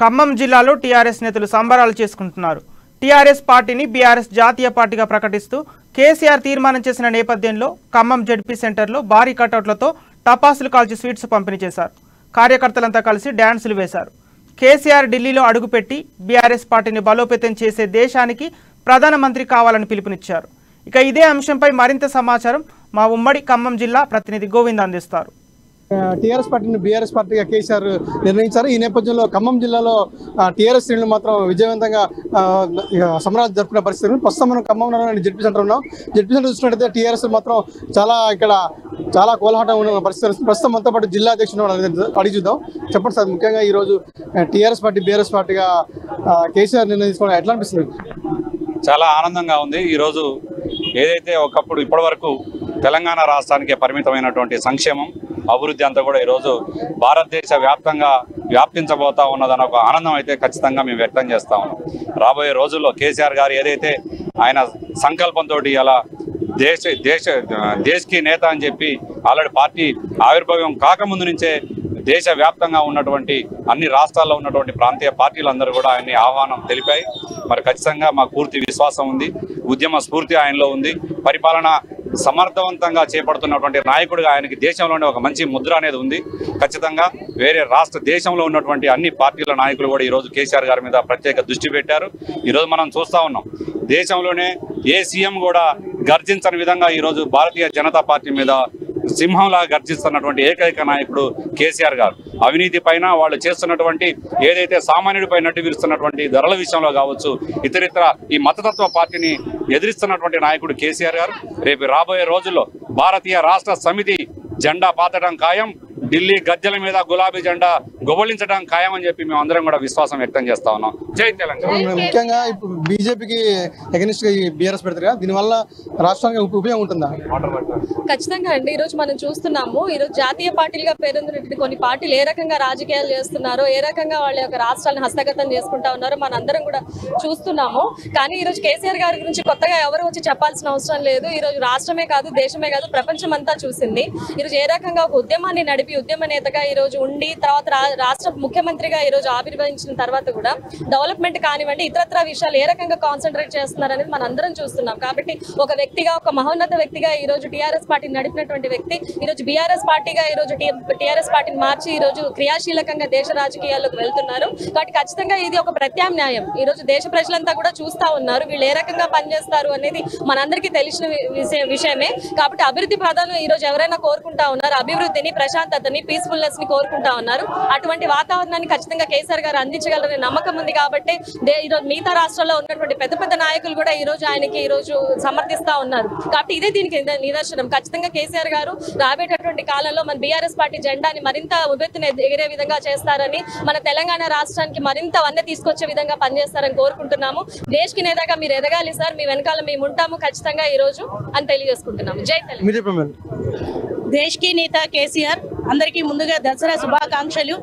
ఖమ్మం జిల్లాలో టీఆర్ఎస్ నేతలు సంబరాలు చేసుకుంటున్నారు. టీఆర్ఎస్ పార్టీని బీఆర్ఎస్ జాతీయ పార్టీగా ప్రకటిస్తూ కేసీఆర్ తీర్మానం చేసిన నేపథ్యంలో ఖమ్మం జెడ్పీ సెంటర్లో భారీ కటౌట్లతో టపాసులు కాల్చి స్వీట్స్ పంపిణీ చేశారు. కార్యకర్తలంతా కలిసి డ్యాన్సులు వేశారు. కేసీఆర్ ఢిల్లీలో అడుగుపెట్టి బీఆర్ఎస్ పార్టీని బలోపేతం చేసే దేశానికి ప్రధానమంత్రి కావాలని పిలుపునిచ్చారు. ఇక ఇదే అంశంపై మరింత సమాచారం మా ఉమ్మడి ఖమ్మం జిల్లా ప్రతినిధి గోవింద్ అందిస్తారు. టీఆర్ఎస్ పార్టీని బీఆర్ఎస్ పార్టీగా కేసీఆర్ నిర్ణయించారు. ఈ నేపథ్యంలో ఖమ్మం జిల్లాలో టీఆర్ఎస్ శ్రేణులు మాత్రం విజయవంతంగా సంబరాలు జరుపుకునే పరిస్థితి. ప్రస్తుతం మనం ఖమ్మంలోని జెడ్పీ సెంటర్ ఉన్నాం. జెడ్పీ సెంటర్ చూసినట్టయితే టీఆర్ఎస్ మాత్రం చాలా కోలాహలం ఉన్న పరిస్థితి. ప్రస్తుతం మనతో పాటు జిల్లా అధ్యక్షుడు అడిగి చూద్దాం. చెప్పండి సార్, ముఖ్యంగా ఈరోజు టీఆర్ఎస్ పార్టీ బీఆర్ఎస్ పార్టీగా కేసీఆర్ నిర్ణయం తీసుకోవడం ఎట్లా అనిపిస్తుంది? చాలా ఆనందంగా ఉంది. ఈరోజు ఏదైతే ఒకప్పుడు ఇప్పటి వరకు తెలంగాణ రాష్ట్రానికి పరిమితమైనటువంటి సంక్షేమం అభివృద్ధి అంతా కూడా ఈరోజు భారతదేశ వ్యాప్తంగా వ్యాప్తించబోతా ఉన్నదన్న ఒక ఆనందం అయితే ఖచ్చితంగా మేము వ్యక్తం చేస్తా ఉన్నాం. రాబోయే రోజుల్లో కేసీఆర్ గారు ఏదైతే ఆయన సంకల్పంతో అలా దేశకి నేత అని చెప్పి ఆల్రెడీ పార్టీ ఆవిర్భావం కాకముందు నుంచే దేశవ్యాప్తంగా ఉన్నటువంటి అన్ని రాష్ట్రాల్లో ఉన్నటువంటి ప్రాంతీయ పార్టీలందరూ కూడా ఆయన్ని ఆహ్వానం తెలిపాయి. మరి ఖచ్చితంగా మాకు పూర్తి విశ్వాసం ఉంది, ఉద్యమ స్ఫూర్తి ఆయనలో ఉంది. పరిపాలన సమర్థవంతంగా చేపడుతున్నటువంటి నాయకుడిగా ఆయనకి దేశంలోనే ఒక మంచి ముద్ర అనేది ఉంది. ఖచ్చితంగా వేరే దేశంలో ఉన్నటువంటి అన్ని పార్టీల నాయకులు కూడా ఈరోజు కేసీఆర్ గారి మీద ప్రత్యేక దృష్టి పెట్టారు. ఈరోజు మనం చూస్తూ ఉన్నాం, దేశంలోనే ఏ సీఎం కూడా గర్జించని విధంగా ఈరోజు భారతీయ జనతా పార్టీ మీద సింహంలా గర్జిస్తున్నటువంటి ఏకైక నాయకుడు కేసీఆర్ గారు. అవినీతి పైన వాళ్ళు చేస్తున్నటువంటి ఏదైతే సామాన్యుడిపై నడ్డి విరుస్తున్నటువంటి ధరల విషయంలో కావచ్చు, ఇతరితర ఈ మతతత్వ పార్టీని ఎదిరిస్తున్నటువంటి నాయకుడు కేసీఆర్ గారు. రేపు రాబోయే రోజుల్లో భారతీయ రాష్ట్ర సమితి జెండా పాతడం ఖాయం, ఢిల్లీ గద్దెల మీద గులాబీ జెండా గొబలించడం ఖాయం అని చెప్పి మేము అందరం కూడా విశ్వాసం వ్యక్తం చేస్తా ఉన్నాం. జై తెలంగాణ. ముఖ్యంగా ఇప్పుడు బీజేపీకి అగెనిస్ట్ గా బీఆర్ఎస్ పెడతారు కదా, దీనివల్ల రాష్ట్రానికి ఉపయోగం ఉంటుందా? ఖచ్చితంగా అండి. ఈ రోజు మనం చూస్తున్నాము, ఈ రోజు జాతీయ పార్టీలుగా పేరొందినటువంటి కొన్ని పార్టీలు ఏ రకంగా రాజకీయాలు చేస్తున్నారో, ఏ రకంగా వాళ్ళ యొక్క రాష్ట్రాలను హస్తగతం చేసుకుంటా ఉన్నారో మనం అందరం కూడా చూస్తున్నాము. కానీ ఈ రోజు కేసీఆర్ గారి గురించి కొత్తగా ఎవరు వచ్చి చెప్పాల్సిన అవసరం లేదు. ఈ రోజు రాష్ట్రమే కాదు, దేశమే కాదు, ప్రపంచం అంతా చూసింది. ఈ రోజు ఏ రకంగా ఒక ఉద్యమాన్ని నడిపి ఉద్యమ నేతగా ఈ రోజు ఉండి తర్వాత రాష్ట్ర ముఖ్యమంత్రిగా ఈ రోజు ఆవిర్భవించిన తర్వాత కూడా డెవలప్మెంట్ కానివ్వండి, ఇతరత్ర విషయాలు ఏ రకంగా కాన్సన్ట్రేట్ చేస్తున్నారు అనేది మనం అందరం చూస్తున్నాం. కాబట్టి ఒక వ్యక్తిగా, ఒక మహోన్నత వ్యక్తిగా ఈ రోజు టీఆర్ఎస్ పార్టీని నడిపినటువంటి వ్యక్తి ఈ రోజు బీఆర్ఎస్ పార్టీగా ఈ రోజు టీఆర్ఎస్ పార్టీని మార్చి ఈ రోజు క్రియాశీలకంగా దేశ రాజకీయాల్లోకి వెళ్తున్నారు. కాబట్టి ఖచ్చితంగా ఇది ఒక ప్రత్యామ్నాయం. ఈ రోజు దేశ ప్రజలంతా కూడా చూస్తా ఉన్నారు వీళ్ళు ఏ రకంగా పనిచేస్తారు అనేది మనందరికీ తెలిసిన విషయమే. కాబట్టి అభివృద్ధి ప్రధానం ఈ రోజు ఎవరైనా కోరుకుంటా ఉన్నారు, అభివృద్ధిని, ప్రశాంతతని, పీస్ఫుల్నెస్ ని కోరుకుంటా ఉన్నారు. అటువంటి వాతావరణాన్ని ఖచ్చితంగా కేసీఆర్ గారు అందించగలరనే నమ్మకం ఉంది. కాబట్టి ఈరోజు మిగతా రాష్ట్రాల్లో ఉన్నటువంటి పెద్ద పెద్ద నాయకులు కూడా ఈ రోజు ఆయనకి ఈ రోజు సమర్థిస్తా ఉన్నారు. కాబట్టి ఇదే దీనికి నిదర్శనం. ఖచ్చితంగా కేసీఆర్ గారు రాబోయేటటువంటి కాలంలో మన బీఆర్ఎస్ పార్టీ జెండాని మరింత ఉవ్వెత్తున ఎగిరే విధంగా చేస్తారని, మన తెలంగాణ రాష్ట్రానికి మరింత వన్నె తీసుకొచ్చే విధంగా పనిచేస్తారని కోరుకుంటున్నాము. దేశకి నేతగా మీరు ఎదగాలి సార్, మీ వెనకాల మేము ఉంటాము ఖచ్చితంగా ఈ రోజు అని తెలియజేసుకుంటున్నాము. జై తెలంగాణ. దేశకి నేత కేసీఆర్ అందరికీ ముందుగా దసరా శుభాకాంక్షలు.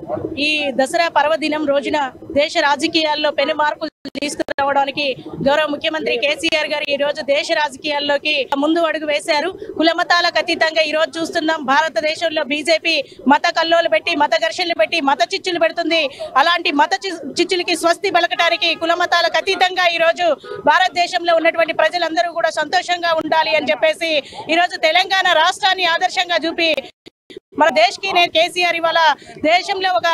ఈ దసరా పర్వదినం రోజున దేశ రాజకీయాల్లో పెను మార్పులు తీసుకురావడానికి గౌరవ ముఖ్యమంత్రి కేసీఆర్ గారు ఈ రోజు దేశ రాజకీయాల్లోకి ముందు అడుగు వేశారు. కులమతాలకు అతీతంగా ఈ రోజు చూస్తున్నాం, భారతదేశంలో బీజేపీ మత కల్లోలు పెట్టి, మత ఘర్షణలు పెట్టి, మత చిచ్చులు పెడుతుంది. అలాంటి మత చిచ్చులకి స్వస్తి పలకటానికి కులమతాలకు అతీతంగా ఈ రోజు భారతదేశంలో ఉన్నటువంటి ప్రజలందరూ కూడా సంతోషంగా ఉండాలి అని చెప్పేసి ఈ రోజు తెలంగాణ రాష్ట్రాన్ని ఆదర్శంగా చూపి మన దేశకి కేసీఆర్ ఇవాళ దేశంలో ఒక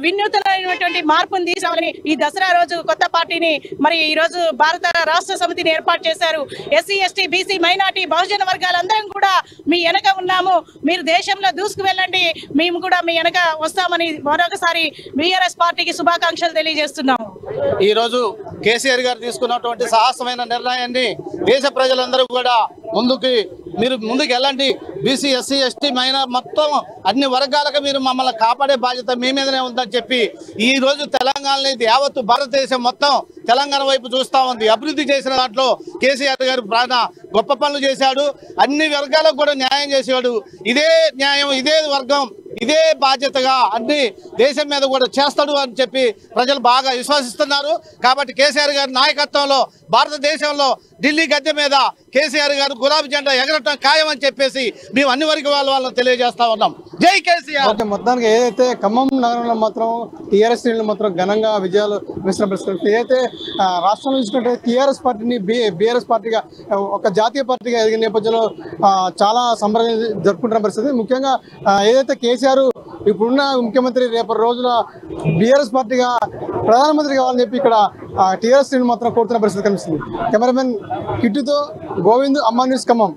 వినూతనమైనటువంటి మార్పును తీసామని ఈ దసరా రోజు కొత్త పార్టీని మరి ఈ రోజు భారత రాష్ట్ర సమితిని ఏర్పాటు చేశారు. ఎస్సీ, ఎస్టీ, బీసీ, మైనార్టీ, బహుజన వర్గాలందరం కూడా మీ వెనక ఉన్నాము, మీరు దేశంలో దూసుకు వెళ్ళండి, మేము కూడా మీ వెనక వస్తామని మరొకసారి బీఆర్ఎస్ పార్టీకి శుభాకాంక్షలు తెలియజేస్తున్నాము. ఈ రోజు కేసీఆర్ గారు తీసుకున్నటువంటి సాహసమైన నిర్ణయాన్ని దేశ ప్రజలందరూ కూడా మీరు ముందుకు వెళ్ళండి, బీసీ, ఎస్సీ, ఎస్టీ, మైనార్ మొత్తం అన్ని వర్గాలకు మీరు మమ్మల్ని కాపాడే బాధ్యత మీ మీదనే ఉందని చెప్పి ఈ రోజు తెలంగాణని యావత్తు భారతదేశం మొత్తం తెలంగాణ వైపు చూస్తూ ఉంది. అభివృద్ధి చేసిన దాంట్లో కేసీఆర్ గారు గొప్ప పనులు చేశాడు, అన్ని వర్గాలకు కూడా న్యాయం చేశాడు. ఇదే న్యాయం, ఇదే వర్గం ఇదే బాధ్యతగా అన్ని దేశం మీద కూడా చేస్తాడు అని చెప్పి ప్రజలు బాగా విశ్వసిస్తున్నారు. కాబట్టి కేసీఆర్ గారి నాయకత్వంలో భారతదేశంలో ఢిల్లీ గద్దె మీద కేసీఆర్ గారు గులాబీ జెండా ఎగరటం ఖాయం అని చెప్పేసి మేము అన్ని వర్గాల వాళ్ళని తెలియజేస్తా ఉన్నాం. జై కేసీఆర్. ఓకే, మొత్తానికి ఏదైతే ఖమ్మం నగరంలో మాత్రం టీఆర్ఎస్ శ్రేణులు మాత్రం ఘనంగా విజయాలు విశ్రమిస్తారు. ఏదైతే రాష్ట్రంలో చూసుకుంటే టీఆర్ఎస్ పార్టీని బీఆర్ఎస్ పార్టీగా ఒక జాతీయ పార్టీగా ఎదిగిన నేపథ్యంలో చాలా సంబరం జరుపుకుంటున్న పరిస్థితి. ముఖ్యంగా ఏదైతే కేసీఆర్ ఇప్పుడున్న ముఖ్యమంత్రి రేపటి రోజున బీఆర్ఎస్ పార్టీగా ప్రధానమంత్రి కావాలని చెప్పి ఇక్కడ టీఆర్ఎస్ శ్రేణులు మాత్రం కోరుతున్న పరిస్థితి కనిపిస్తుంది. కెమెరామెన్ కిట్టుతో గోవింద్, అమ్మా న్యూస్, ఖమ్మం.